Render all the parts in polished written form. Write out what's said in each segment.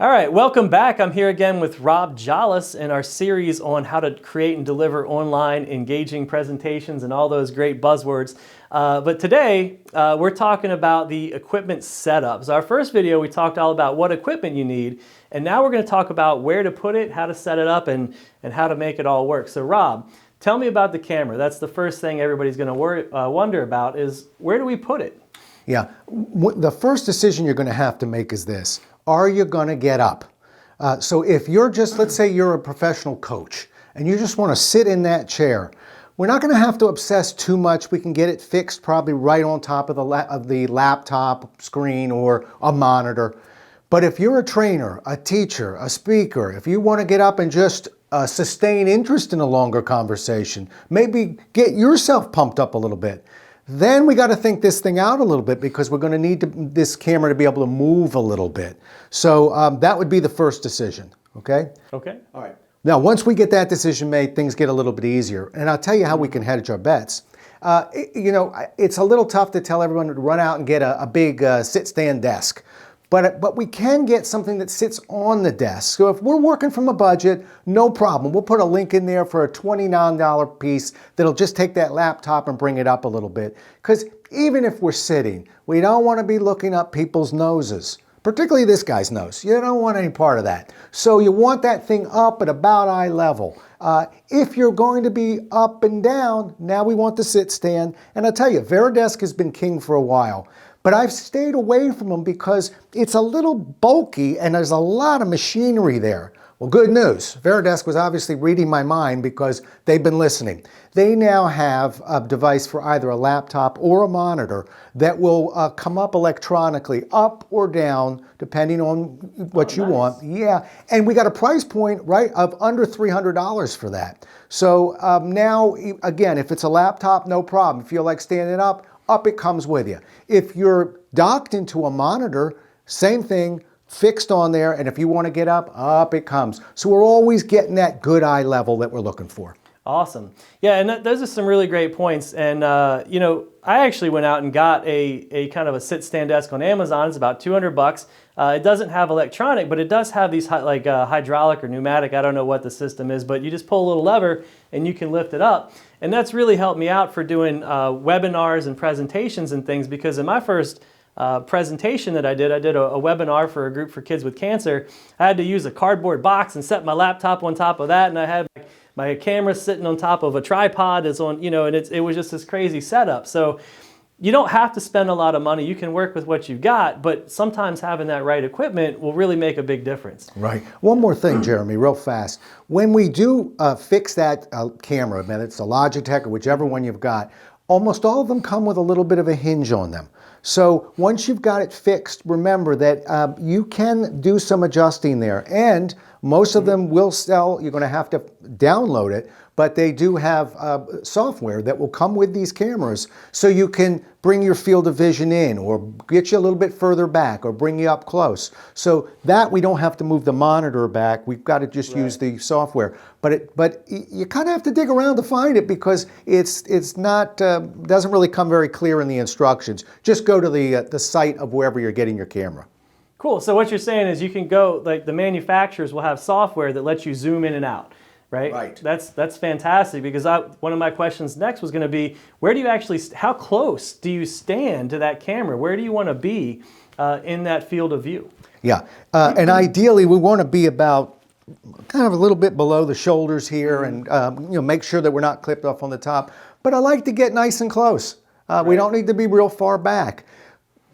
All right, welcome back. I'm here again with Rob Jolles in our series on how to create and deliver online engaging presentations and all those great buzzwords. But today, we're talking about the equipment setups. Our first video, we talked all about what equipment you need, and now we're going to talk about where to put it, how to set it up, and how to make it all work. So Rob, tell me about the camera. That's the first thing everybody's going to wonder about is where do we put it? Yeah, the first decision you're going to have to make is this. Are you going to get up? So if you're just, let's say you're a professional coach and you just want to sit in that chair, we're not going to have to obsess too much. We can get it fixed probably right on top of the laptop screen or a monitor. But if you're a trainer, a teacher, a speaker, if you want to get up and just sustain interest in a longer conversation, maybe get yourself pumped up a little bit, then we got to think this thing out a little bit because we're going to need this camera to be able to move a little bit. So that would be the first decision, okay? Okay. All right. Now, once we get that decision made, things get a little bit easier. And I'll tell you how we can hedge our bets. It's a little tough to tell everyone to run out and get a big sit-stand desk. But we can get something that sits on the desk. So if we're working from a budget, no problem. We'll put a link in there for a $29 piece that'll just take that laptop and bring it up a little bit. Because even if we're sitting, we don't want to be looking up people's noses, particularly this guy's nose. You don't want any part of that. So you want that thing up at about eye level. If you're going to be up and down, now we want the sit stand. And I'll tell you, Veridesk has been king for a while. But I've stayed away from them because it's a little bulky and there's a lot of machinery there. Well, good news. Veridesk was obviously reading my mind because they've been listening. They now have a device for either a laptop or a monitor that will come up electronically, up or down, depending on what you want. Yeah, and we got a price point, right, of under $300 for that. So now, again, if it's a laptop, no problem. If you like standing up it comes with you. If you're docked into a monitor, same thing, fixed on there, and if you want to get up it comes. So we're always getting that good eye level that we're looking for. Awesome. Yeah, and those are some really great points. And, I actually went out and got a kind of a sit-stand desk on Amazon. It's about $200. It doesn't have electronic, but it does have these hydraulic or pneumatic. I don't know what the system is, but you just pull a little lever and you can lift it up. And that's really helped me out for doing webinars and presentations and things, because in my first presentation that I did a webinar for a group for kids with cancer. I had to use a cardboard box and set my laptop on top of that, and I had my camera sitting on top of a tripod and it was just this crazy setup. So you don't have to spend a lot of money. You can work with what you've got, but sometimes having that right equipment will really make a big difference. Right. One more thing, Jeremy, real fast. When we do fix that camera, man, it's a Logitech or whichever one you've got, almost all of them come with a little bit of a hinge on them. So once you've got it fixed, remember that you can do some adjusting there. And most of them will sell. You're going to have to download it, but they do have software that will come with these cameras so you can bring your field of vision in or get you a little bit further back or bring you up close. So that we don't have to move the monitor back. We've got to just use the software. But you kind of have to dig around to find it because it's not doesn't really come very clear in the instructions. Just go to the site of wherever you're getting your camera. Cool. So what you're saying is you can go, like the manufacturers will have software that lets you zoom in and out, right? Right. That's fantastic, because one of my questions next was going to be, how close do you stand to that camera? Where do you want to be in that field of view? Yeah. And ideally we want to be about kind of a little bit below the shoulders here and make sure that we're not clipped off on the top. But I like to get nice and close. We don't need to be real far back.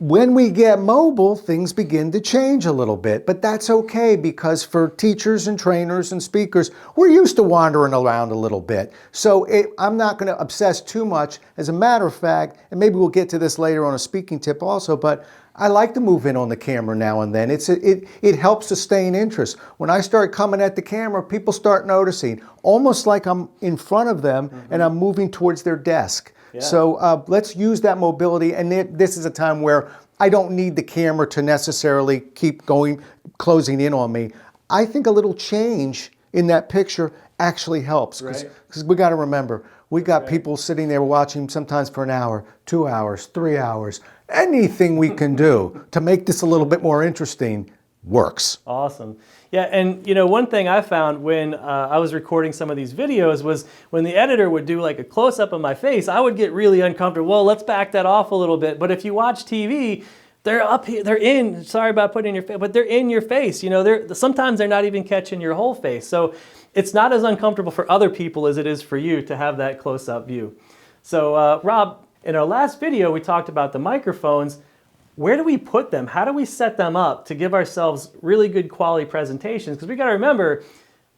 When we get mobile, things begin to change a little bit, but that's okay because for teachers and trainers and speakers, we're used to wandering around a little bit. So I'm not going to obsess too much. As a matter of fact, and maybe we'll get to this later on a speaking tip also, but I like to move in on the camera now and then. It helps sustain interest. When I start coming at the camera, people start noticing, almost like I'm in front of them and I'm moving towards their desk. Yeah. So let's use that mobility, and this is a time where I don't need the camera to necessarily keep closing in on me. I think a little change in that picture actually helps, because we got to remember, we got people sitting there watching sometimes for an hour, 2 hours, 3 hours. Anything we can do to make this a little bit more interesting, works. Awesome. Yeah, and one thing I found when I was recording some of these videos was when the editor would do like a close-up of my face, I would get really uncomfortable. Well, let's back that off a little bit. But if you watch TV, they're up here, sorry about putting in your face, but they're in your face. Sometimes they're not even catching your whole face. So it's not as uncomfortable for other people as it is for you to have that close-up view. So Rob, in our last video, we talked about the microphones. Where do we put them? How do we set them up to give ourselves really good quality presentations? Because we got to remember,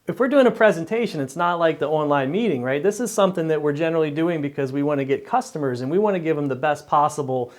if we're doing a presentation, it's not like the online meeting, right? This is something that we're generally doing because we want to get customers and we want to give them the best possible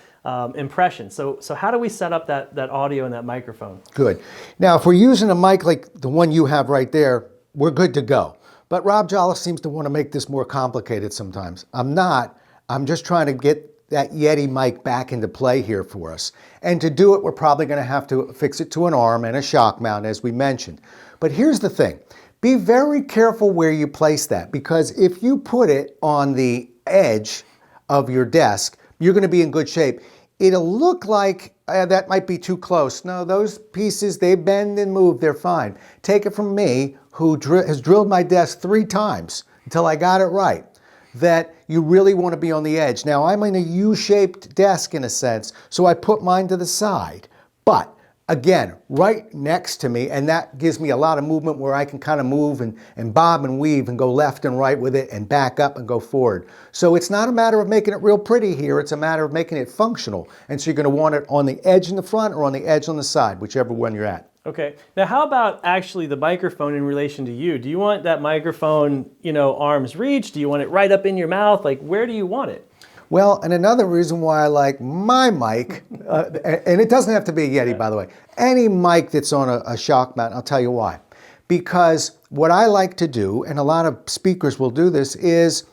impression. So how do we set up that audio and that microphone? Good. Now, if we're using a mic like the one you have right there, we're good to go. But Rob Jolles seems to want to make this more complicated sometimes. I'm not. I'm just trying to get that YETI mic back into play here for us. And to do it, we're probably going to have to fix it to an arm and a shock mount, as we mentioned. But here's the thing. Be very careful where you place that, because if you put it on the edge of your desk, you're going to be in good shape. It'll look like that might be too close. No, those pieces, they bend and move, they're fine. Take it from me, who has drilled my desk 3 times until I got it right, that you really want to be on the edge. Now, I'm in a U-shaped desk in a sense, so I put mine to the side. But again, right next to me, and that gives me a lot of movement where I can kind of move and bob and weave and go left and right with it and back up and go forward. So it's not a matter of making it real pretty here, it's a matter of making it functional. And so you're going to want it on the edge in the front or on the edge on the side, whichever one you're at. Okay. Now, how about actually the microphone in relation to you? Do you want that microphone, arm's reach? Do you want it right up in your mouth? Like, where do you want it? Well, and another reason why I like my mic, and it doesn't have to be a YETI, by the way, any mic that's on a shock mount, I'll tell you why. Because what I like to do, and a lot of speakers will do this, is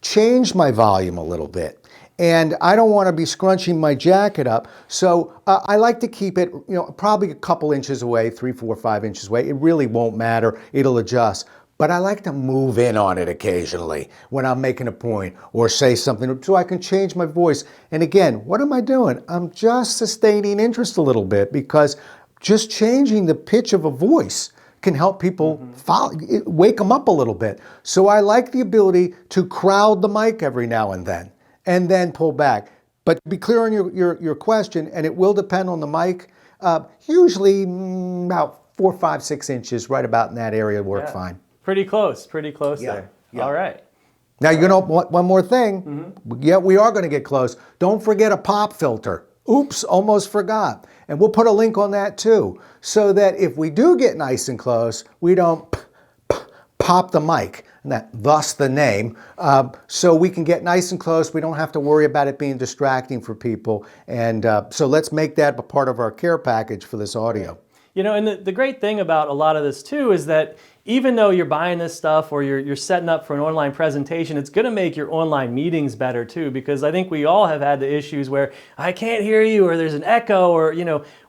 change my volume a little bit. And I don't want to be scrunching my jacket up, so I like to keep it, probably a couple inches away, 3, 4, 5 inches away. It really won't matter. It'll adjust. But I like to move in on it occasionally when I'm making a point or say something so I can change my voice. And again, what am I doing? I'm just sustaining interest a little bit, because just changing the pitch of a voice can help people wake them up a little bit. So I like the ability to crowd the mic every now and then pull back. But be clear on your question, and it will depend on the mic. Usually about 4, 5, 6 inches, right about in that area work fine. Pretty close there. Yeah. All right. Now, one more thing. Yeah, we are going to get close. Don't forget a pop filter. Oops, almost forgot. And we'll put a link on that too, so that if we do get nice and close, we don't pop the mic, and thus the name, so we can get nice and close. We don't have to worry about it being distracting for people. And so let's make that a part of our care package for this audio. And the great thing about a lot of this too is that even though you're buying this stuff or you're setting up for an online presentation, it's going to make your online meetings better too, because I think we all have had the issues where I can't hear you, or there's an echo, or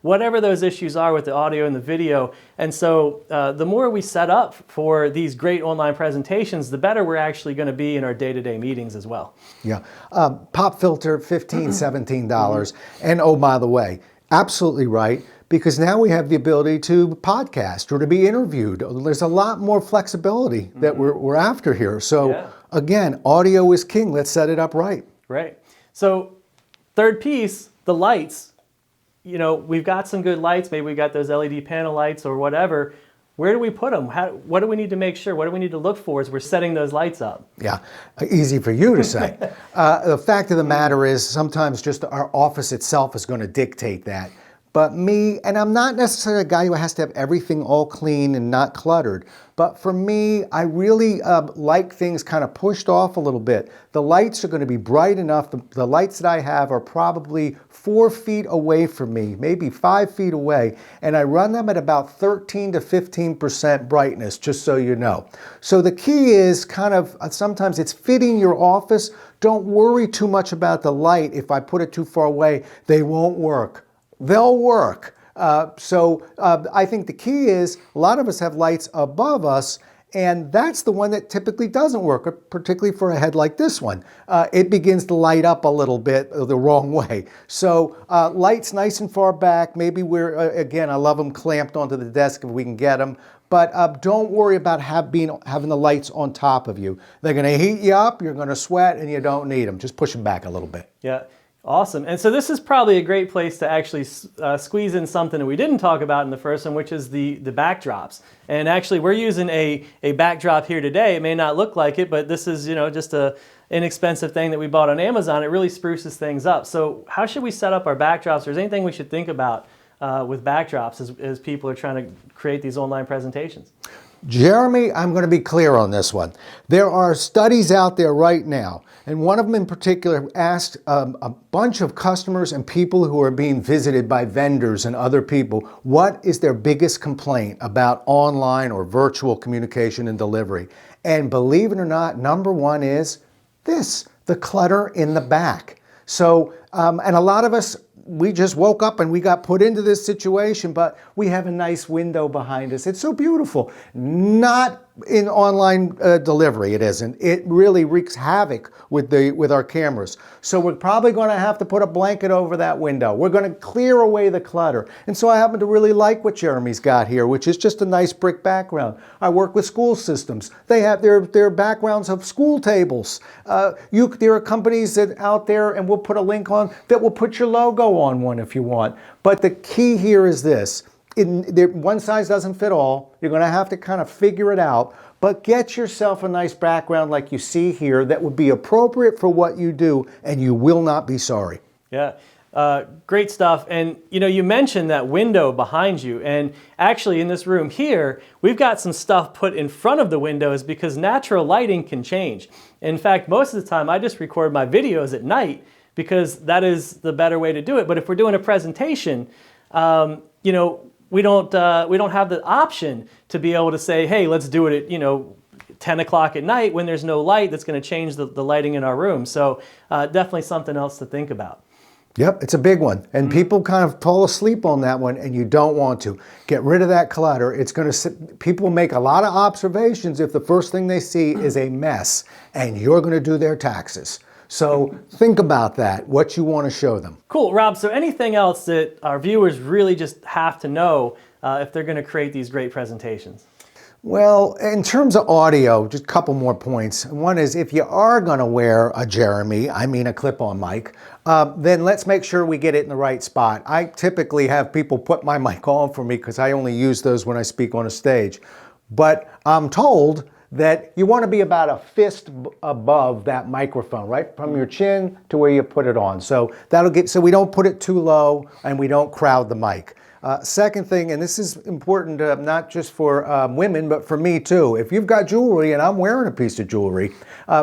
whatever those issues are with the audio and the video. And so the more we set up for these great online presentations, the better we're actually going to be in our day-to-day meetings as well. Yeah. Pop filter, $15, $17. And oh, by the way, absolutely right. Because now we have the ability to podcast or to be interviewed. There's a lot more flexibility that we're after here. So again, audio is king. Let's set it up right. Right. So third piece, the lights. We've got some good lights. Maybe we've got those LED panel lights or whatever. Where do we put them? What do we need to make sure? What do we need to look for as we're setting those lights up? Yeah, easy for you to say. The fact of the matter is sometimes just our office itself is going to dictate that. But me, and I'm not necessarily a guy who has to have everything all clean and not cluttered, but for me, I really like things kind of pushed off a little bit. The lights are going to be bright enough. The lights that I have are probably 4 feet away from me, maybe 5 feet away, and I run them at about 13 to 15% brightness, just so you know. So the key is kind of, sometimes it's fitting your office. Don't worry too much about the light. If I put it too far away, they won't work. They'll work. So I think the key is a lot of us have lights above us, And that's the one that typically doesn't work, particularly for a head like this one. It begins to light up a little bit the wrong way. So lights nice and far back. Maybe we're, again, I love them clamped onto the desk if we can get them. But don't worry about having the lights on top of you. They're going to heat you up, you're going to sweat, and you don't need them. Just push them back a little bit. Yeah. Awesome. And so this is probably a great place to actually squeeze in something that we didn't talk about in the first one, which is the backdrops. And actually we're using a backdrop here today. It may not look like it, but this is, just a inexpensive thing that we bought on Amazon. It really spruces things up. So how should we set up our backdrops? Is there anything we should think about with backdrops as people are trying to create these online presentations? Jeremy, I'm going to be clear on this one. There are studies out there right now, and one of them in particular asked a bunch of customers and people who are being visited by vendors and other people, what is their biggest complaint about online or virtual communication and delivery? And believe it or not, number one is this, the clutter in the back. So, and a lot of us, we just woke up and we got put into this situation, but we have a nice window behind us. It's so beautiful. Not in online delivery, it isn't. It really wreaks havoc with our cameras. So we're probably going to have to put a blanket over that window. We're going to clear away the clutter. And so I happen to really like what Jeremy's got here, which is just a nice brick background. I work with school systems. They have their backgrounds of school tables. There are companies that out there, and we'll put a link on, that will put your logo on one if you want. But the key here is this. One size doesn't fit all. You're going to have to kind of figure it out, but get yourself a nice background like you see here that would be appropriate for what you do, and you will not be sorry. Yeah, great stuff. And you mentioned that window behind you, and actually in this room here, we've got some stuff put in front of the windows because natural lighting can change. In fact, most of the time I just record my videos at night because that is the better way to do it. But if we're doing a presentation, we don't have the option to be able to say, hey, let's do it at 10 o'clock at night when there's no light that's going to change the lighting in our room. So definitely something else to think about. Yep, it's a big one. And people kind of fall asleep on that one, and you don't want to. Get rid of that clutter. It's going to people make a lot of observations if the first thing they see is a mess, and you're going to do their taxes. So think about that, what you want to show them. Cool, Rob. So anything else that our viewers really just have to know if they're going to create these great presentations? Well, in terms of audio, just a couple more points. One is if you are going to wear a a clip-on mic, then let's make sure we get it in the right spot. I typically have people put my mic on for me because I only use those when I speak on a stage. But I'm told that you want to be about a fist above that microphone, right from your chin to where you put it on. So so we don't put it too low and we don't crowd the mic. Second thing, and this is important not just for women, but for me too. If you've got jewelry and I'm wearing a piece of jewelry,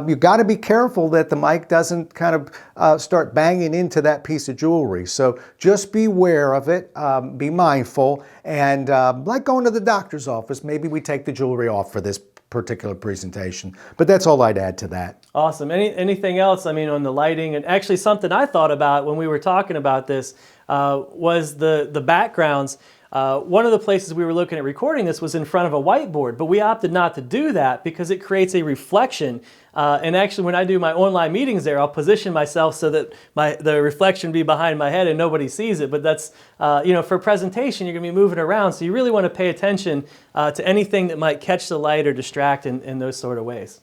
you've got to be careful that the mic doesn't kind of start banging into that piece of jewelry. So just be aware of it, be mindful, and like going to the doctor's office, maybe we take the jewelry off for this particular presentation. But that's all I'd add to that. Awesome. Anything else, on the lighting? And actually something I thought about when we were talking about this was the backgrounds. One of the places we were looking at recording this was in front of a whiteboard, but we opted not to do that because it creates a reflection. And actually when I do my online meetings there, I'll position myself so that the reflection be behind my head and nobody sees it. But that's, for a presentation, you're going to be moving around. So you really want to pay attention to anything that might catch the light or distract in those sort of ways.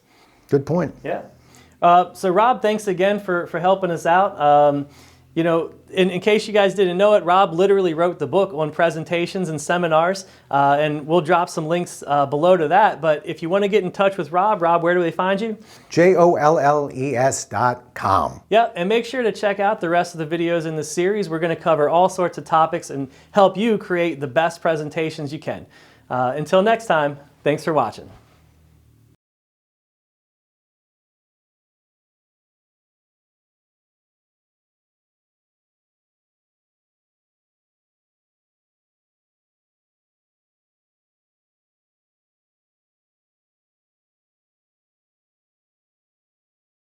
Good point. Yeah. So Rob, thanks again for helping us out. In case you guys didn't know it, Rob literally wrote the book on presentations and seminars, and we'll drop some links below to that. But if you want to get in touch with Rob, where do they find you? JOLLES.com. Yep, and make sure to check out the rest of the videos in this series. We're going to cover all sorts of topics and help you create the best presentations you can. Until next time, thanks for watching.